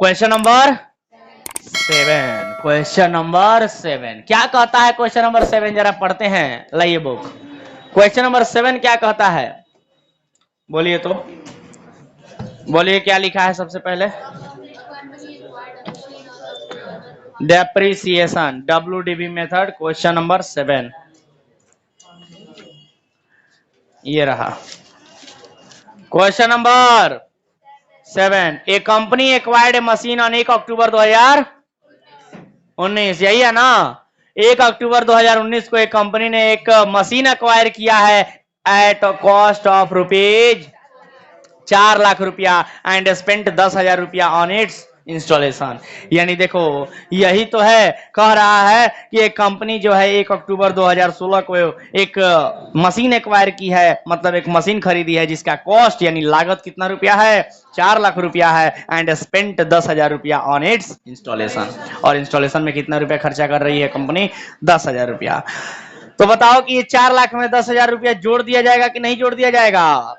Question number 7। Question number 7 क्या कहता है? क्वेश्चन नंबर 7 जरा पढ़ते हैं, लाइए बुक। क्वेश्चन नंबर 7 क्या कहता है? बोलिए तो, बोलिए क्या लिखा है सबसे पहले? Depreciation, WDV method, question number 7 ये रहा। Question number 7, A company acquired A machine on 1 अक्टूबर 2019, यही है ना? 1 अक्टूबर 2019 को एक कंपनी ने एक मशीन एक्वायर किया है at cost of rupees 4 lakh रुपया एंड स्पेंट 10,000 रुपया ऑन इट्स इंस्टॉलेशन। यानी देखो यही तो है, कह रहा है कि एक कंपनी जो है 1 अक्टूबर 2016 को एक मशीन एक्वायर की है, मतलब एक मशीन खरीदी है जिसका कॉस्ट यानी लागत कितना रुपया है? 4 लाख रुपया है एंड स्पेंट 10,000 रुपया ऑन इट्स इंस्टॉलेशन। और इंस्टॉलेशन में कितना रुपया खर्चा कर रही है कंपनी? 10,000 रुपया। तो बताओ कि ये 4 लाख में 10,000 रुपया जोड़ दिया जाएगा कि नहीं जोड़ दिया जाएगा?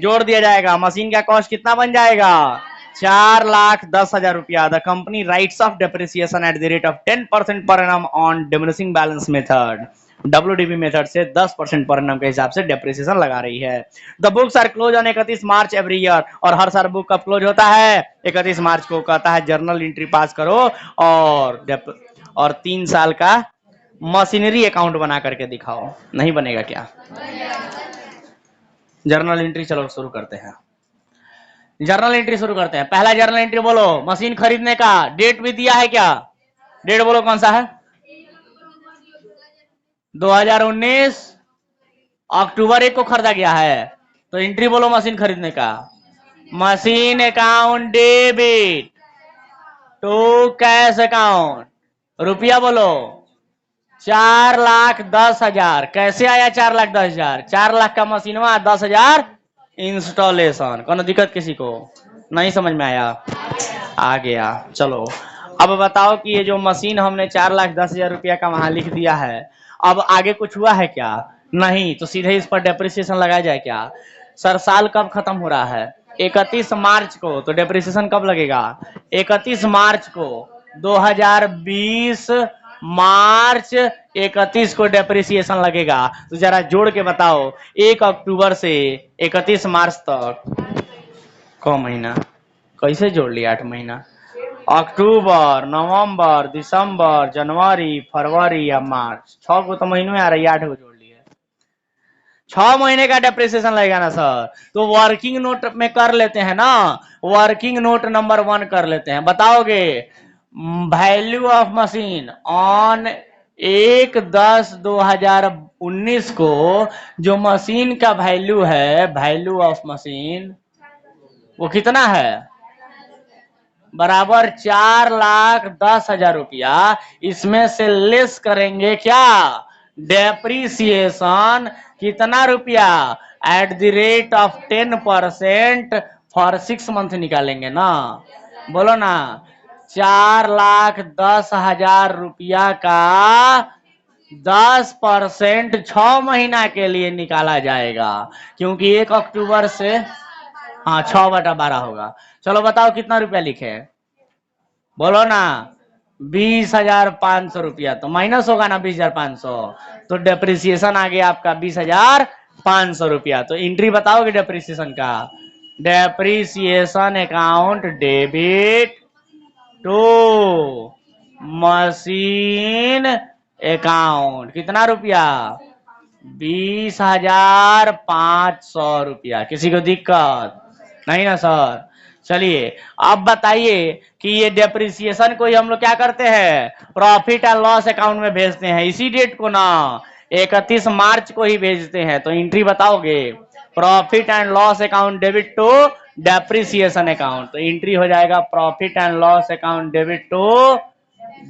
जोड़ दिया जाएगा। मशीन का कॉस्ट कितना बन जाएगा? 4,10,000 रुपया। The company rights of depreciation at the rate of 10% per annum on diminishing balance method, WDV method से 10% पर एनम के हिसाब से डेप्रिसिएशन लगा रही है। The books are close on 31 March every year, और हर साल बुक कब क्लोज होता है? 31 मार्च को। कहता है जर्नल एंट्री पास करो और 3 साल का मशीनरी अकाउंट बना करके दिखाओ। नहीं बनेगा क्या? जर्नल एंट्री चलो शुरू करते हैं। जर्नल एंट्री शुरू करते हैं। पहला जर्नल एंट्री बोलो, मशीन खरीदने का डेट भी दिया है क्या? डेट बोलो कौन सा है? 2019 अक्टूबर 1 को खरीदा गया है। तो एंट्री बोलो मशीन खरीदने का। Machine account debit to cash account, रुपया बोलो 4,10,000। कैसे आया 4,10,000? 4 लाख का मशीन हुआ, 10,000 इंस्टॉलेशन। कोनो दिक्कत किसी को? नहीं समझ में आया? आ गया। चलो अब बताओ कि ये जो मशीन हमने 4,10,000 रुपया का वहां लिख दिया है, अब आगे कुछ हुआ है क्या? नहीं। तो सीधे इस पर डेप्रिसिएशन लगाया जाए क्या? सर साल कब खत्म हो रहा है? 31 मार्च को। तो डेप्रिसिएशन कब लगेगा? 31 मार्च को। 2020 मार्च 31 को डेप्रिसिएशन लगेगा। तो जरा जोड़ के बताओ 1 अक्टूबर से 31 मार्च तक कौ महीना? कैसे जोड़ लिया? 8 महीना। अक्टूबर, नवंबर, दिसंबर, जनवरी, फरवरी या मार्च। 6 को तो महीनों में आ रही है, 8 को जोड़ लिए। 6 महीने का डेप्रिसिएशन लगेगा ना सर? तो वर्किंग नोट में कर लेते हैं ना। वर्किंग नोट नंबर 1 कर लेते हैं। बताओगे वैल्यू ऑफ मशीन ऑन 1/10/2019 को जो मशीन का वैल्यू है, वैल्यू ऑफ मशीन, वो कितना है? बराबर 4,10,000 रुपया। इसमें से लेस करेंगे क्या? डेप्रिसिएशन कितना रुपया? At the rate of 10% for 6 month निकालेंगे ना। बोलो ना, 4,10,000 रुपया का 10% 6 महीना के लिए निकाला जाएगा, क्योंकि 1 अक्टूबर से, हाँ 6/12 होगा। चलो बताओ कितना रुपया लिखे? बोलो ना। 20,500 रुपया। तो माइनस होगा ना 20,500, तो डेप्रिसिएशन आ गया आपका 20,500 रुपया। तो एंट्री बताओगे डेप्रिसिएशन का? Depreciation account debit to machine account, कितना रुपया? 20,500 रुपया। किसी को दिक्कत नहीं ना सर? चलिए अब बताइए कि ये डेप्रिसिएशन को ही हम लोग क्या करते हैं? प्रॉफिट एंड लॉस अकाउंट में भेजते हैं। इसी डेट को ना, 31 मार्च को ही भेजते हैं। तो एंट्री बताओगे? Profit and loss account debit to depreciation account. तो एंट्री हो जाएगा profit and loss account debit to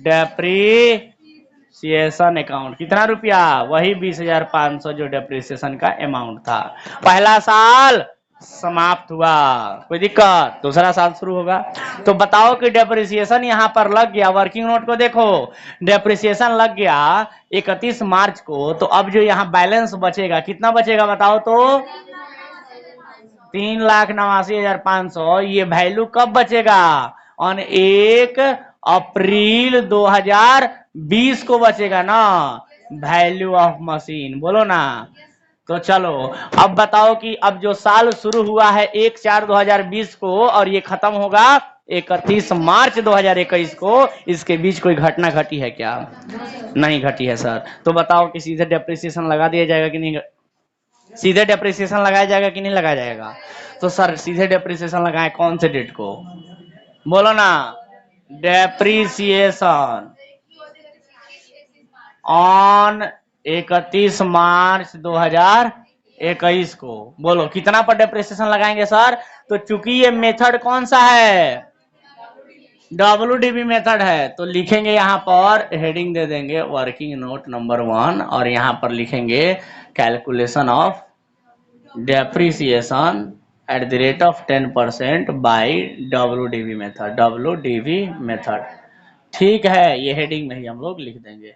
depreciation account. कितना रुपया? वही 20,500 जो डेप्रिसिएशन का अमाउंट था। पहला साल समाप्त हुआ, कोई दिक्कत? दूसरा साल शुरू होगा। तो बताओ कि डेप्रिसिएशन यहां पर लग गया। वर्किंग नोट को देखो, डेप्रिसिएशन लग गया 31 मार्च को। तो अब जो यहां बैलेंस बचेगा, कितना बचेगा बताओ तो? 3,89,500। ये वैल्यू कब बचेगा? ऑन 1 अप्रैल 2020 को बचेगा ना वैल्यू ऑफ मशीन, बोलो ना। तो चलो अब बताओ कि अब जो साल शुरू हुआ है 1/4/2020 को और ये खत्म होगा 31 मार्च 2021 को, इसके बीच कोई घटना घटी है क्या? नहीं घटी है सर। तो बताओ कि सीधे डेप्रिसिएशन लगा दिया जाएगा कि नहीं? सीधे डेप्रिसिएशन लगाया जाएगा कि नहीं लगाया जाएगा? तो सर सीधे डेप्रिसिएशन लगाए कौन से डेट को, बोलो ना। डेप्रिसिएशन ऑन 31 मार्च 2021 को। बोलो कितना पर डेप्रिसिएशन लगाएंगे सर? तो चूंकि ये मेथड कौन सा है, WDV मेथड है, तो लिखेंगे यहाँ पर हेडिंग दे देंगे वर्किंग नोट नंबर 1 और यहाँ पर लिखेंगे calculation of depreciation at the rate of 10% by WDV method, WDV method. ठीक है, ये हेडिंग में ही हम लोग लिख देंगे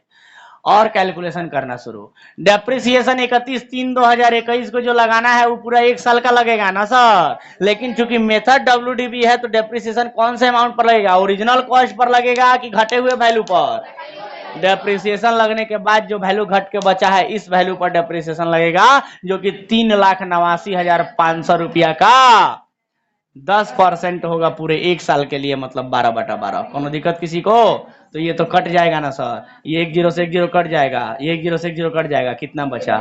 और कैलकुलेशन करना शुरू। डेप्रिसिएशन 31/3/2021 को जो लगाना है वो पूरा 1 साल का लगेगा ना सर, लेकिन चूंकि मेथड WDV है तो डेप्रिसिएशन कौन से अमाउंट पर लगेगा, ओरिजिनल कॉस्ट पर लगेगा कि घटे हुए वैल्यू पर? डेप्रिसिएशन लगने के बाद जो वैल्यू घट के बचा है इस वैल्यू पर डेप्रिसिएशन लगेगा, जो कि 3,89,500 रुपया का 10% होगा पूरे 1 साल के लिए, मतलब 12/12। कोनो दिक्कत किसी को? तो ये तो कट जाएगा ना सर, ये 1 0 से 1 0 कट जाएगा, ये 1 0 से 1 0 कट जाएगा, कितना बचा?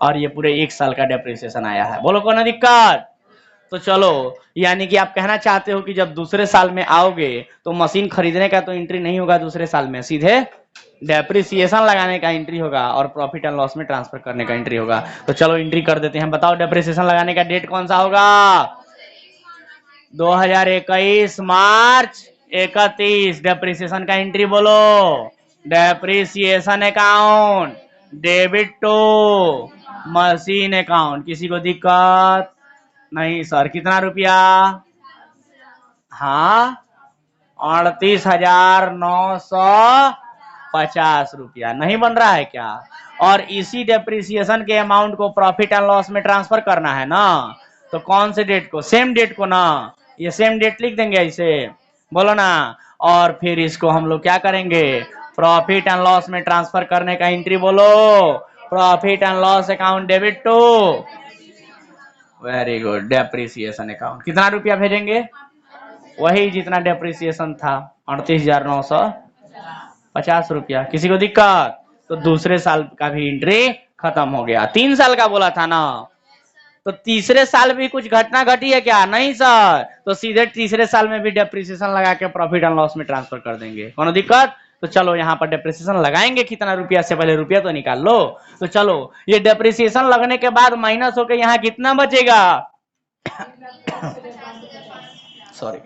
और ये पूरे 1 साल का डेप्रिसिएशन आया है, बोलो कोनो दिक्कत? तो चलो, यानी कि आप कहना चाहते हो कि जब दूसरे साल में आओगे तो मशीन खरीदने का तो एंट्री नहीं होगा दूसरे साल में, सीधे डेप्रिसिएशन लगाने का एंट्री होगा और प्रॉफिट एंड लॉस में ट्रांसफर करने का एंट्री होगा। तो चलो एंट्री कर देते हैं। बताओ डेप्रिसिएशन लगाने का डेट कौन सा होगा? 2021 मार्च 31। डेप्रिसिएशन का एंट्री बोलो, depreciation account debit to machine account. किसी को दिक्कत? नहीं सर। कितना रुपया? हाँ, 38,950 रुपया। नहीं बन रहा है क्या? और इसी डेप्रिसिएशन के अमाउंट को प्रॉफिट एंड लॉस में ट्रांसफर करना है ना, तो कौन से डेट को? सेम डेट को ना, ये सेम डेट लिख देंगे ऐसे, बोलो ना। और फिर इसको हम लोग क्या करेंगे, प्रॉफिट एंड लॉस में ट्रांसफर करने का एंट्री बोलो, profit and loss account debit to, very good, depreciation account. कितना रुपया भेजेंगे? वही जितना डेप्रिसिएशन था, 38,950 रुपया। किसी को दिक्कत? तो दूसरे साल का भी एंट्री खत्म हो गया। 3 साल का बोला था ना, तो तीसरे साल भी कुछ घटना घटी है क्या? नहीं सर। तो सीधे तीसरे साल में भी डेप्रिसिएशन लगा के प्रॉफिट एंड लॉस में ट्रांसफर कर देंगे, कोनो दिक्कत? तो चलो यहाँ पर डेप्रिसिएशन लगाएंगे कितना रुपया, से पहले रुपया तो निकाल लो। तो चलो ये डेप्रिसिएशन लगने के बाद माइनस होकर यहाँ कितना बचेगा? सॉरी,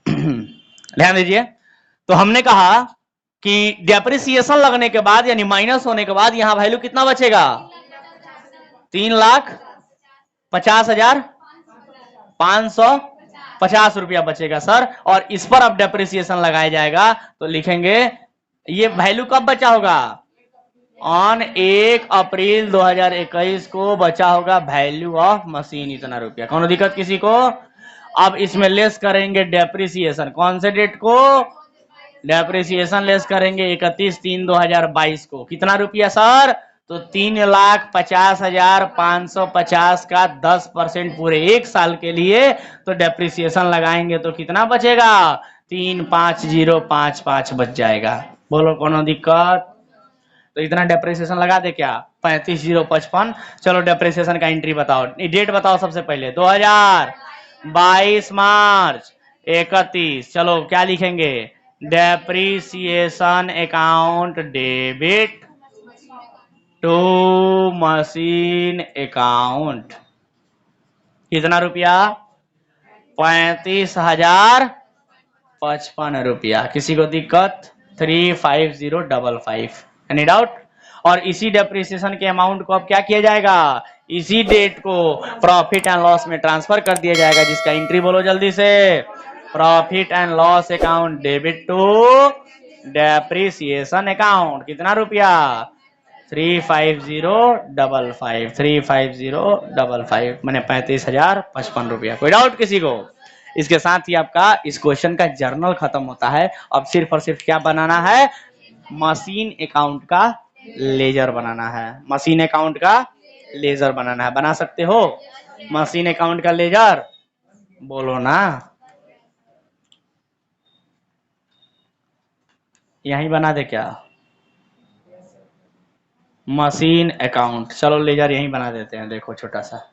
ध्यान दीजिए। तो हमने कहा कि डेप्रिसिएशन लगने के बाद यानी माइनस होने के बाद यहां वैल्यू कितना बचेगा? 3,50,550 रुपया बचेगा सर। और इस पर अब डेप्रिसिएशन लगाया जाएगा तो लिखेंगे ये वैल्यू कब बचा होगा? ऑन 1 अप्रैल 2021 को बचा होगा वैल्यू ऑफ मशीन इतना रुपया। कौन दिक्कत किसी को? अब इसमें लेस करेंगे डेप्रिसिएशन, कौन से डेट को? डेप्रिसिएशन लेस करेंगे 31/3/2022 को। कितना रुपया सर? तो 3,50,550 का 10% पूरे 1 साल के लिए। तो डेप्रिसिएशन लगाएंगे तो कितना बचेगा? 3,50,555 बच जाएगा। बोलो कोनो दिक्कत? तो इतना डेप्रिसिएशन लगा दे क्या? 35,055। चलो डेप्रिसिएशन का एंट्री बताओ, डेट बताओ सबसे पहले। 2022 मार्च 31। चलो क्या लिखेंगे? Depreciation account debit to machine account. कितना रुपया? 35,055 रुपया। किसी को दिक्कत? 35055। Any doubt? और इसी डेप्रिसिएशन के अमाउंट को अब क्या किया जाएगा? इसी डेट को प्रॉफिट एंड लॉस में ट्रांसफर कर दिया जाएगा, जिसका एंट्री बोलो जल्दी से, profit and loss account debit to depreciation account. कितना रुपया? 35055 35055 मैंने 35,055 रुपया। कोई डाउट किसी को? इसके साथ ही आपका इस क्वेश्चन का जर्नल खत्म होता है। अब सिर्फ और सिर्फ क्या बनाना है? मशीन अकाउंट का लेजर बनाना है। मशीन अकाउंट का लेजर बनाना है। बना सकते हो मशीन अकाउंट का लेजर? बोलो ना। यहीं बना दे क्या? मशीन अकाउंट, चलो लेजर यहीं बना देते हैं। देखो छोटा सा,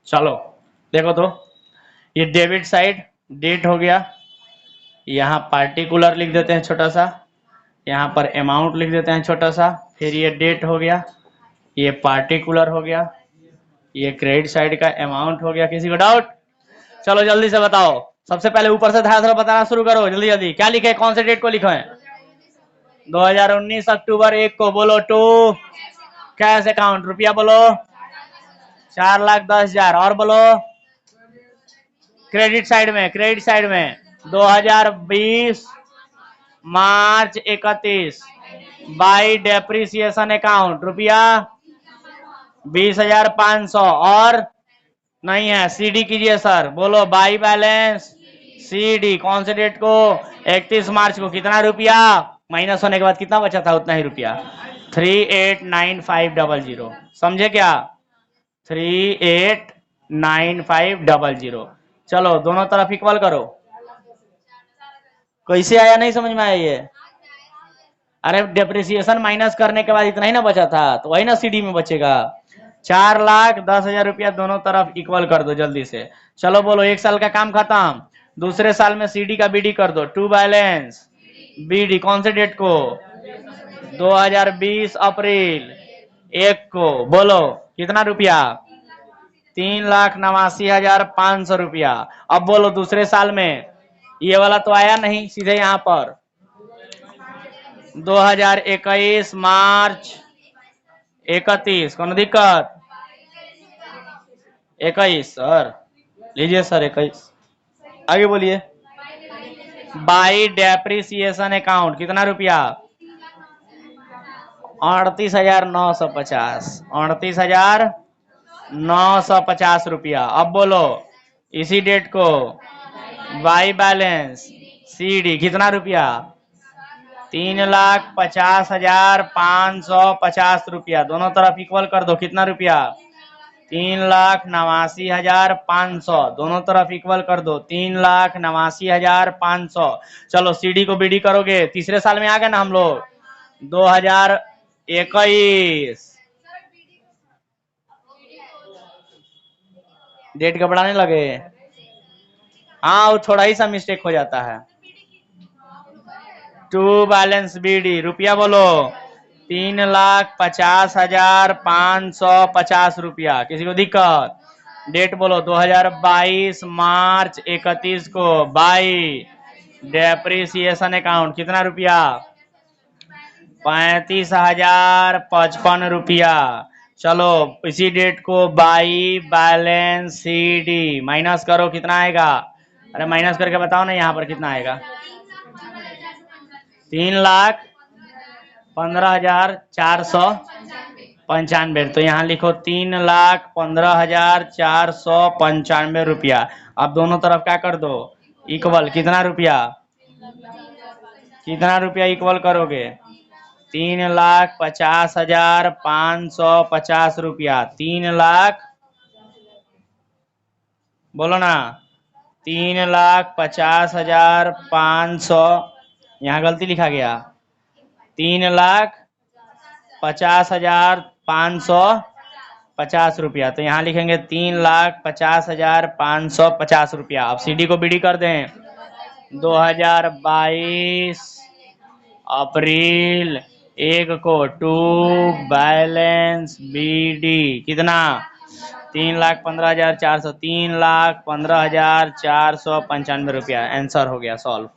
चलो देखो तो, ये डेबिट साइड डेट हो गया, यहाँ पार्टिकुलर लिख देते हैं छोटा सा, यहाँ पर अमाउंट लिख देते हैं छोटा सा, फिर ये डेट हो गया, ये पार्टिकुलर हो गया, ये क्रेडिट साइड का अमाउंट हो गया। किसी को डाउट? चलो जल्दी से बताओ। सबसे पहले ऊपर से धारा बताना शुरू करो, जल्दी जल्दी। क्या लिखे, कौन से डेट को लिखो है? 2019 अक्टूबर 1 को। बोलो टू कैश अकाउंट, रुपया बोलो 4,10,000। और बोलो क्रेडिट साइड में, क्रेडिट साइड में 2020 मार्च 31 बाई डेप्रिसिएशन अकाउंट रुपया 20,500। और नहीं है, सीडी कीजिए सर। बोलो बाई बैलेंस सीडी, कौन से डेट को? 31 मार्च को। कितना रुपया? माइनस होने के बाद कितना बचा था? उतना ही रुपया, 389500। समझे क्या? 389500। चलो दोनों तरफ इक्वल करो। कैसे आया, नहीं समझ में आया ये? अरे डेप्रिसिएशन माइनस करने के बाद इतना ही ना बचा था, तो वही ना सीडी में बचेगा। 4,10,000 रुपया दोनों तरफ इक्वल कर दो जल्दी से। चलो बोलो, एक साल का काम खत्म। दूसरे साल में सीडी का बीडी कर दो। टू बैलेंस बीडी, कौन से डेट को? 2020 अप्रैल 1 को। बोलो कितना रुपया? 3,89,500 रुपया। अब बोलो दूसरे साल में, ये वाला तो आया नहीं, सीधे यहाँ पर 2021 मार्च 31। कौन दिक्कत? 21 सर, लीजिए सर 21। आगे बोलिए। बाई डेप्रिसिएशन अकाउंट कितना रुपया? 38,950। 38,950 रुपया। अब बोलो इसी डेट को बाई बैलेंस सीडी कितना रुपया? 3,50,550 रुपया। दोनों तरफ इक्वल कर दो। कितना रुपया? 3,89,500। दोनों तरफ इक्वल कर दो। 3,89,500। चलो सीडी को बीडी करोगे। तीसरे साल में आ गए ना हम लोग, 2021। डेट घबराने लगे? हाँ, वो थोड़ा ही सा मिस्टेक हो जाता है। टू बैलेंस बीडी रुपया बोलो 3,50,550 रुपया। किसी को दिक्कत? डेट बोलो 2022 मार्च 31 को बाई डेप्रिसिएशन अकाउंट कितना रुपया? 35,055 रुपया। चलो इसी डेट को बाई बैलेंस सीडी माइनस करो। कितना आएगा? अरे माइनस करके बताओ ना, यहाँ पर कितना आएगा? 3,15,495। तो यहाँ लिखो 3,15,495 रुपया। अब दोनों तरफ क्या कर दो? इक्वल। कितना रुपया? कितना रुपया इक्वल करोगे? 3,50,550 रुपया। 3,00,000 बोलो ना, 3,50,500। यहाँ गलती लिखा गया, 3,50,550 रुपया। तो यहाँ लिखेंगे 3,50,550 रुपया। अब सीडी को बीडी कर दें। 2022 अप्रैल 1 को टू बैलेंस बीडी कितना? 3,15,400। 3,15,495 रुपया। आंसर हो गया सॉल्व।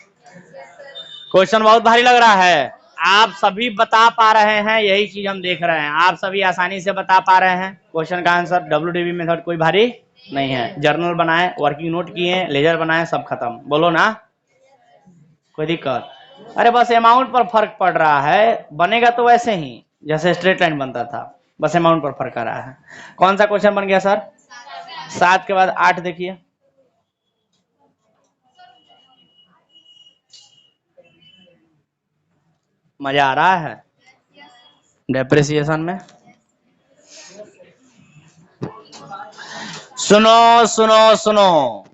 क्वेश्चन बहुत भारी लग रहा है? आप सभी बता पा रहे हैं, यही चीज हम देख रहे हैं। आप सभी आसानी से बता पा रहे हैं क्वेश्चन का आंसर। WDB मेथड कोई भारी नहीं है। जर्नल बनाए, वर्किंग नोट किए, लेजर बनाए, सब खत्म। बोलो ना, कोई दिक्कत? अरे बस अमाउंट पर फर्क पड़ रहा है, बनेगा तो वैसे ही जैसे स्ट्रेट लाइन बनता था, बस अमाउंट पर फर्क आ रहा है। कौन सा क्वेश्चन बन गया सर? 7 के बाद 8 देखिए। मजा आ रहा है डेप्रिसिएशन में? सुनो सुनो सुनो,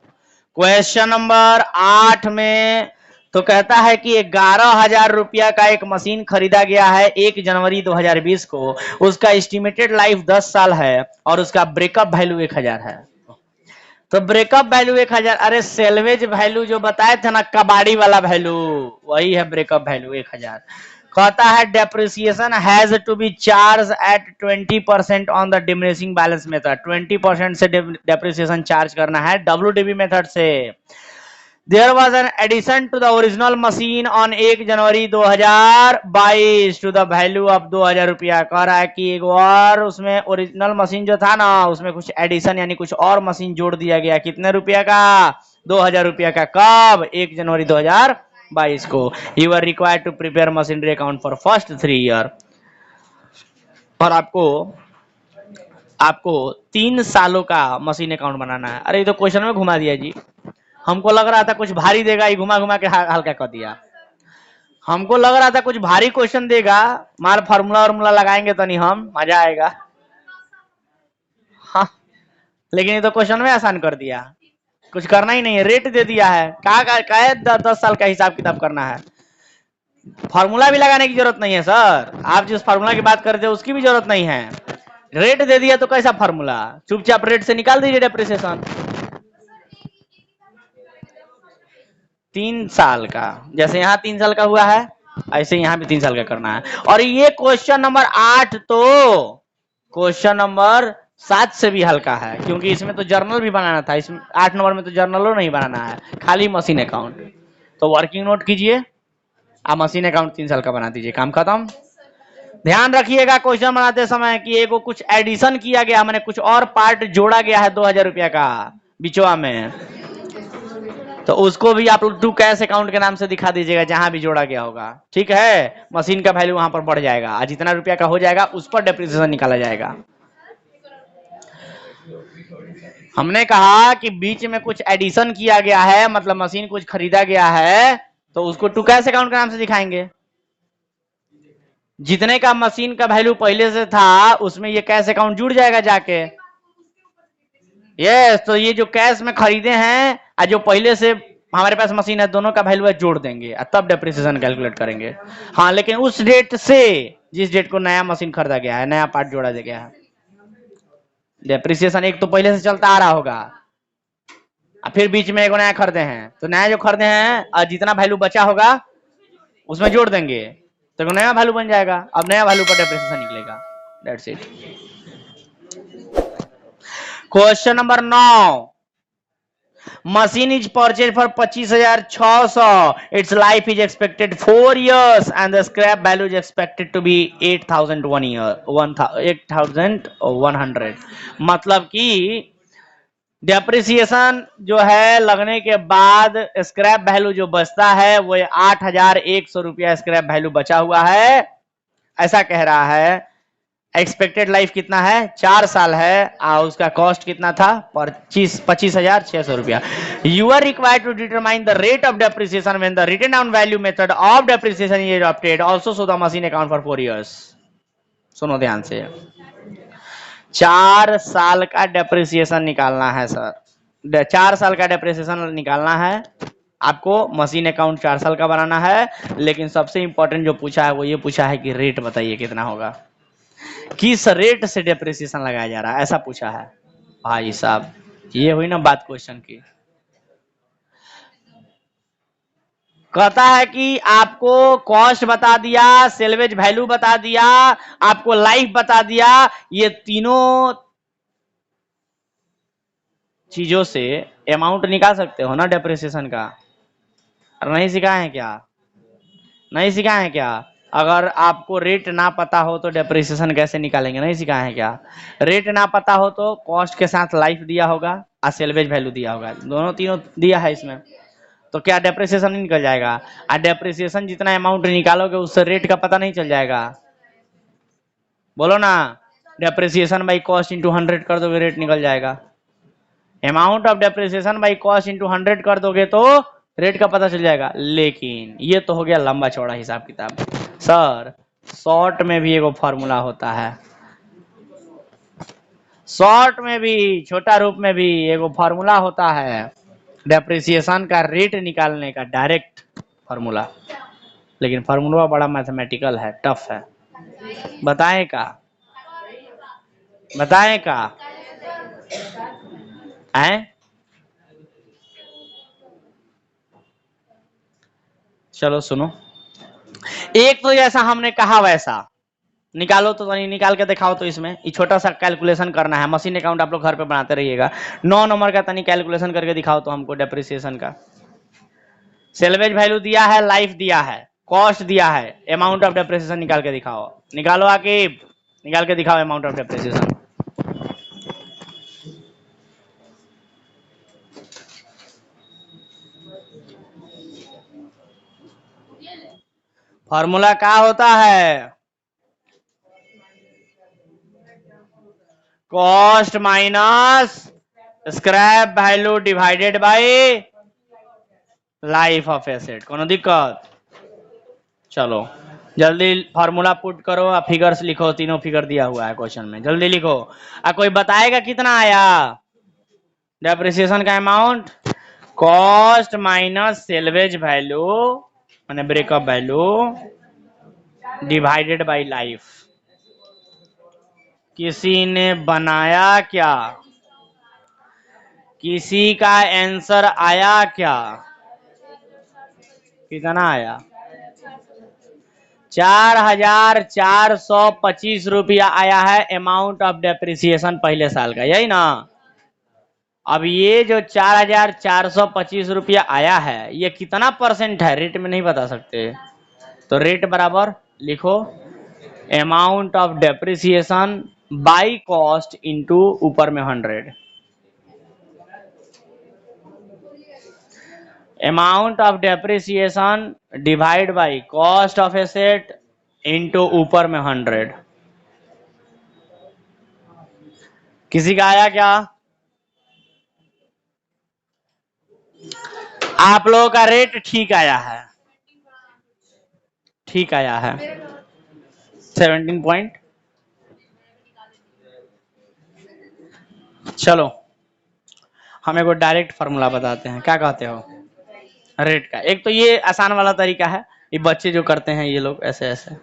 क्वेश्चन नंबर 8 में तो कहता है कि 11,000 रुपया का एक मशीन खरीदा गया है 1 जनवरी 2020 को। उसका एस्टिमेटेड लाइफ 10 साल है और उसका ब्रेकअप वैल्यू 1,000 है। तो ब्रेकअप वैल्यू 1,000, अरे सेल्वेज वैल्यू जो बताए थे ना, कबाड़ी वाला वैल्यू, वही है ब्रेकअप वैल्यू 1,000। कहता है depreciation has to be charge at 20% on the diminishing balance method. 20% से डेप्रिसिएशन चार्ज करना है WDB मेथड से। There was an addition to the original machine on 1 January 2022 to the value of 2,000 रुपया। कह रहा है कि एक और उसमें ओरिजिनल मशीन जो था ना, उसमें कुछ एडिशन यानी कुछ और मशीन जोड़ दिया गया। कितने रुपया का? 2,000 रुपया का। कब? 1 जनवरी 2022 को। You are required to prepare machinery account for first 3 year। और आपको आपको 3 सालों का मशीन अकाउंट बनाना है। अरे ये तो क्वेश्चन में घुमा दिया जी। हमको लग रहा था कुछ भारी देगा, ये घुमा घुमा के हल्का कर दिया। हमको लग रहा था कुछ भारी क्वेश्चन देगा, मार फार्मूला वार्मूला लगाएंगे तो नहीं, हम मजा आएगा। हाँ, लेकिन ये तो क्वेश्चन में आसान कर दिया। कुछ करना ही नहीं है, रेट दे दिया है। क्या है, 10 साल का हिसाब किताब करना है। फार्मूला भी लगाने की जरूरत नहीं है सर। आप जिस फार्मूला की बात करते हो उसकी भी जरूरत नहीं है। रेट दे दिया तो कैसा फार्मूला? चुपचाप रेट से निकाल दीजिए डेप्रिसिएशन। 3 साल का, जैसे यहाँ 3 साल का हुआ है, ऐसे यहाँ भी 3 साल का करना है। और ये क्वेश्चन नंबर 8 तो क्वेश्चन नंबर 7 से भी हल्का है, क्योंकि इसमें तो जर्नल भी बनाना था। इसमें 8 नंबर में तो जर्नलों नहीं बनाना है, खाली मशीन अकाउंट। तो वर्किंग नोट कीजिए, आप मशीन अकाउंट 3 साल का बना दीजिए, काम खत्म। ध्यान रखिएगा क्वेश्चन बनाते समय कि एगो कुछ एडिशन किया गया, मैंने कुछ और पार्ट जोड़ा गया है 2,000 रुपया का बिचवा में, तो उसको भी आप टू कैश अकाउंट के नाम से दिखा दीजिएगा जहां भी जोड़ा गया होगा। ठीक है, मशीन का वैल्यू वहां पर बढ़ जाएगा और जितना रुपया का हो जाएगा उस पर डेप्रिसिएशन निकाला जाएगा। हमने कहा कि बीच में कुछ एडिशन किया गया है, मतलब मशीन कुछ खरीदा गया है, तो उसको टू कैश अकाउंट के नाम से दिखाएंगे। जितने का मशीन का वैल्यू पहले से था उसमें ये कैश अकाउंट जुड़ जाएगा जाके। यस, तो ये जो कैश में खरीदे हैं और जो पहले से हमारे पास मशीन है, दोनों का वैल्यू जोड़ देंगे और तब डेप्रिसिएशन कैलकुलेट करेंगे। हाँ, लेकिन उस डेट से जिस डेट को नया मशीन खरीदा गया है, नया पार्ट जोड़ा गया है। डेप्रिसिएशन एक तो पहले से चलता आ रहा होगा और फिर बीच में एक नया खरीदे हैं, तो नया जो खरीदे हैं और जितना वैल्यू बचा होगा उसमें जोड़ देंगे तो नया वैल्यू बन जाएगा। अब नया वैल्यू पर डेप्रिसिएशन निकलेगा। That's it. Question number 9, machine is purchased for 25,600, its life is expected 4 years and the scrap value is expected to be 8,100। मतलब कि डेप्रिसिएशन जो है लगने के बाद स्क्रैप वैल्यू जो बचता है वो 8,100 रुपया स्क्रैप वैल्यू बचा हुआ है, ऐसा कह रहा है। एक्सपेक्टेड लाइफ कितना है? 4 साल है और उसका कॉस्ट कितना था? 25,600 रुपया। You are required to determine the rate of depreciation when the written down value method of depreciation is adopted, also so the machine account for 4 years. सुनो ध्यान से, 4 साल का डेप्रिसिएशन निकालना है सर। 4 साल का डेप्रिसिएशन निकालना है आपको, मशीन अकाउंट 4 साल का बनाना है। लेकिन सबसे इंपॉर्टेंट जो पूछा है वो ये पूछा है कि रेट बताइए कितना होगा, किस रेट से डेप्रिसिएशन लगाया जा रहा है, ऐसा पूछा है। भाई साहब, ये हुई ना बात क्वेश्चन की। कहता है कि आपको कॉस्ट बता दिया, सेल्वेज वैल्यू बता दिया, आपको लाइफ बता दिया। ये तीनों चीजों से अमाउंट निकाल सकते हो ना डेप्रिसिएशन का। नहीं सिखाए हैं क्या? नहीं सिखाए हैं क्या? अगर आपको रेट ना पता हो तो डेप्रिसिएशन कैसे निकालेंगे, नहीं सिखाए हैं क्या? रेट ना पता हो तो कॉस्ट के साथ लाइफ दिया होगा और सेल्वेज वैल्यू दिया होगा, दोनों तीनों दिया है इसमें, तो क्या डेप्रिसिएशन नहीं निकल जाएगा? और डेप्रिसिएशन जितना अमाउंट निकालोगे उससे रेट का पता नहीं चल जाएगा? बोलो ना, डेप्रिसिएशन बाई कॉस्ट इंटू 100 कर दोगे रेट निकल जाएगा। Amount of depreciation by cost into 100 कर दोगे तो रेट का पता चल जाएगा। लेकिन ये तो हो गया लंबा चौड़ा हिसाब किताब। सर शॉर्ट में भी एगो फॉर्मूला होता है, शॉर्ट में भी छोटा रूप में भी एगो फॉर्मूला होता है डेप्रिसिएशन का रेट निकालने का, डायरेक्ट फॉर्मूला। लेकिन फॉर्मूला बड़ा मैथमेटिकल है, टफ है। बताएं का? बताएं का? हैं? चलो सुनो, एक तो जैसा हमने कहा वैसा निकालो, तो नहीं निकाल के दिखाओ तो। इसमें ये छोटा सा कैलकुलेशन करना है, मशीन अकाउंट आप लोग घर पे बनाते रहिएगा। 9 नंबर का तनी कैलकुलेशन करके दिखाओ तो हमको डेप्रिसिएशन का। सेल्वेज वैल्यू दिया है, लाइफ दिया है, कॉस्ट दिया है, अमाउंट ऑफ डेप्रिसिएशन निकाल के दिखाओ। निकालो आकिब, निकाल के दिखाओ अमाउंट ऑफ डेप्रिसिएशन। फॉर्मूला क्या होता है? Cost minus scrap value divided by life of asset. कोनो दिक्कत? चलो जल्दी फार्मूला पुट करो, फिगर्स लिखो, तीनों फिगर दिया हुआ है क्वेश्चन में, जल्दी लिखो। कोई बताएगा कितना आया डेप्रिसिएशन का amount? Cost minus salvage value माने breakup value divided by life. किसी ने बनाया क्या? किसी का आंसर आया क्या? कितना आया? 4,425 रुपया आया है अमाउंट ऑफ डेप्रिसिएशन पहले साल का, यही ना? अब ये जो 4,425 रुपया आया है ये कितना परसेंट है रेट में नहीं बता सकते, तो रेट बराबर लिखो amount of depreciation by cost into ऊपर में 100। Amount of depreciation divide by cost of asset into ऊपर में 100। किसी का आया क्या? आप लोगों का रेट ठीक आया है, ठीक आया है 17 पॉइंट। चलो हम एक डायरेक्ट फार्मूला बताते हैं, क्या कहते हो रेट का? एक तो ये आसान वाला तरीका है, ये बच्चे जो करते हैं ये लोग ऐसे ऐसे,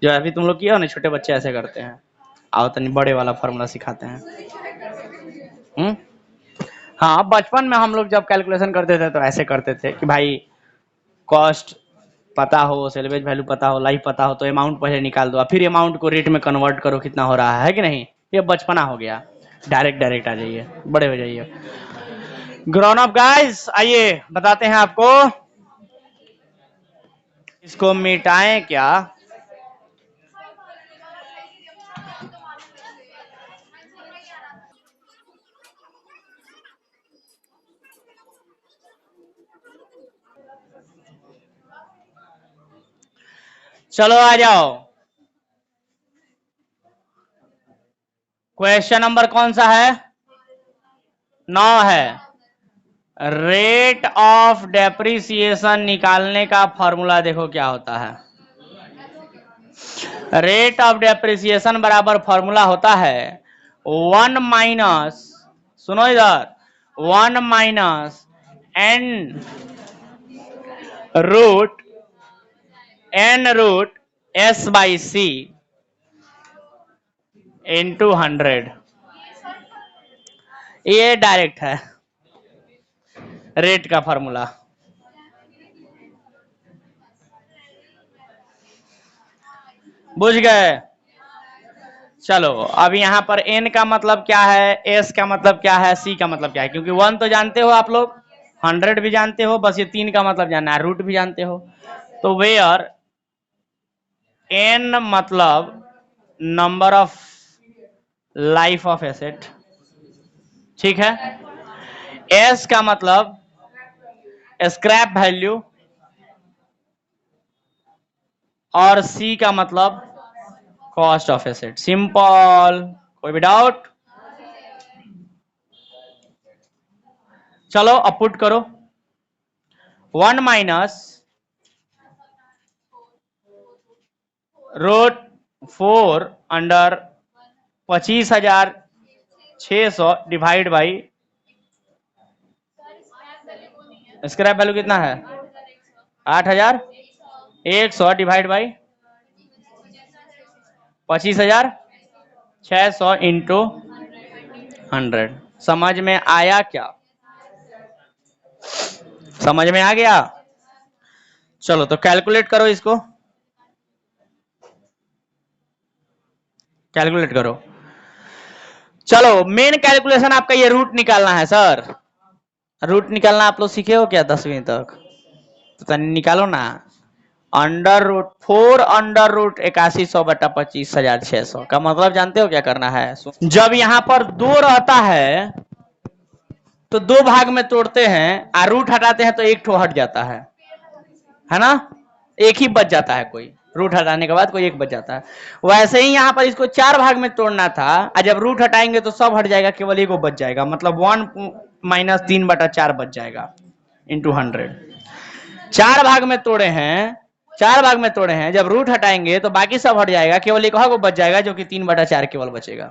जो अभी तुम लोग किया हो ना, छोटे बच्चे ऐसे करते हैं। आओ तनी बड़े वाला फार्मूला सिखाते हैं। हाँ बचपन में हम लोग जब कैलकुलेशन करते थे तो ऐसे करते थे कि भाई कॉस्ट पता हो, सेल्वेज वैल्यू पता हो, लाइफ पता हो, तो अमाउंट पहले निकाल दो, फिर अमाउंट को रेट में कन्वर्ट करो कितना हो रहा है कि नहीं। ये बचपना हो गया, डायरेक्ट डायरेक्ट आ जाइए, बड़े हो जाइए। ग्रोन अप गाइस आइए बताते हैं आपको, इसको मिटाएं क्या? चलो आ जाओ, क्वेश्चन नंबर कौन सा है? 9 है। रेट ऑफ डेप्रिसिएशन निकालने का फॉर्मूला देखो क्या होता है। रेट ऑफ डेप्रिसिएशन बराबर फॉर्मूला होता है 1 माइनस, सुनो इधर, 1 minus n root s by c into 100। ये डायरेक्ट है रेट का फॉर्मूला। बुझ गए? चलो अब यहाँ पर n का मतलब क्या है, s का मतलब क्या है, c का मतलब क्या है, क्योंकि 1 तो जानते हो आप लोग, 100 भी जानते हो, बस ये 3 का मतलब जानना है, रूट भी जानते हो। तो वेयर एन मतलब number of life of asset, ठीक है। एस का मतलब स्क्रैप वैल्यू, और सी का मतलब कॉस्ट ऑफ एसेट। सिंपल, कोई भी डाउट? चलो अब पुट करो। 1 minus root 4 under 25,600 divide by scrap value कितना है 8,100 डिवाइड बाई 25,600 इंटू 100। समझ में आया क्या? समझ में आ गया? चलो तो कैलकुलेट करो इसको, कैलकुलेट करो। चलो मेन कैलकुलेशन आपका ये रूट निकालना है सर। रूट निकालना आप लोग सीखे हो क्या 10वीं तक? तो निकालो ना। अंडर रूट 4 अंडर रूट 8100 बटा 25,600 का मतलब जानते हो क्या करना है? जब यहां पर 2 रहता है तो 2 भाग में तोड़ते हैं और रूट हटाते हैं तो एक ठो हट जाता है ना? एक ही बच जाता है, कोई रूट हटाने के बाद कोई एक बच जाता है। वैसे ही यहां पर इसको 4 भाग में तोड़ना था और जब रूट हटाएंगे तो सब हट जाएगा, केवल एक बच जाएगा, मतलब 1 माइनस 3 बटा 4 बच जाएगा इंटू 100। 4 भाग में तोड़े हैं, 4 भाग में तोड़े हैं, जब रूट हटाएंगे तो बाकी सब हट जाएगा, केवल एक को बच जाएगा जो कि 3 बटा 4 केवल बचेगा।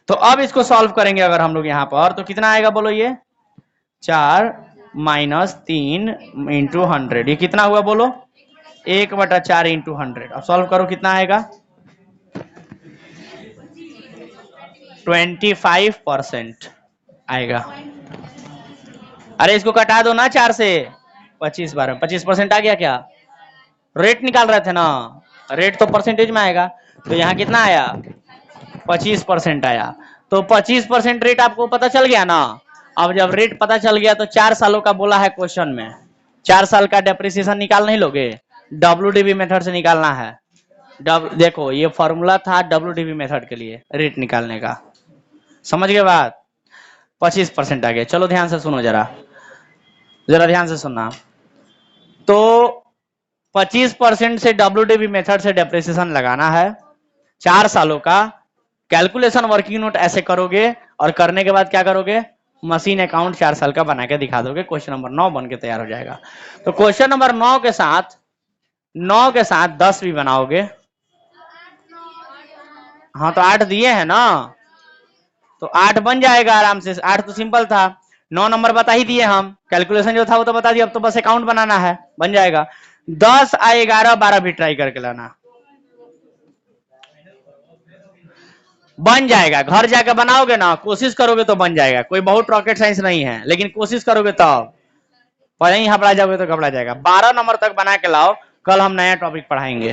तो अब इसको सॉल्व करेंगे अगर हम लोग यहां पर, तो कितना आएगा बोलो? ये 4 माइनस 3 इंटू 100, ये कितना हुआ बोलो? 1 बटा 4 इंटू 100। अब सॉल्व करो, कितना आएगा? 25% आएगा। अरे इसको कटा दो ना 4 से, 25 12 25% आ गया क्या? रेट निकाल रहे थे ना, रेट तो परसेंटेज में आएगा, तो यहाँ कितना आया? 25% आया। तो 25% रेट आपको पता चल गया ना। अब जब रेट पता चल गया तो 4 सालों का बोला है क्वेश्चन में, 4 साल का डेप्रिसिएशन निकाल नहीं लोगे? WDV मेथड से निकालना है। देखो ये फॉर्मूला था WDV मेथड के लिए रेट निकालने का, समझ गए बात? 25% आ गया। चलो ध्यान से सुनो, जरा जरा ध्यान से सुनना। तो 25% से WDV मेथड से डेप्रिसिएशन लगाना है 4 सालों का। कैलकुलेशन वर्किंग नोट ऐसे करोगे और करने के बाद क्या करोगे? मशीन अकाउंट 4 साल का बना के दिखा दोगे, क्वेश्चन नंबर 9 बन के तैयार हो जाएगा। तो क्वेश्चन नंबर 9 के साथ 10 भी बनाओगे। हाँ तो 8 दिए हैं ना, तो 8 बन जाएगा आराम से। 8 तो सिंपल था, 9 नंबर बता ही दिए हम, कैलकुलेशन जो था वो तो बता दिया, अब तो बस अकाउंट बनाना है, बन जाएगा। 10 आ 11 12 भी ट्राई करके लाना, बन जाएगा। घर जाकर बनाओगे ना, कोशिश करोगे तो बन जाएगा, कोई बहुत रॉकेट साइंस नहीं है, लेकिन कोशिश करोगे तब। पहले ही घबरा जाओगे तो घबरा जाएगा। 12 नंबर तक बना के लाओ, कल हम नया टॉपिक पढ़ाएंगे।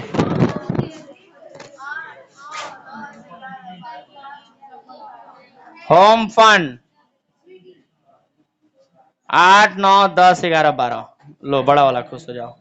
होम फंड 8 9 10 11 12, लो बड़ा वाला खुश हो जाओ।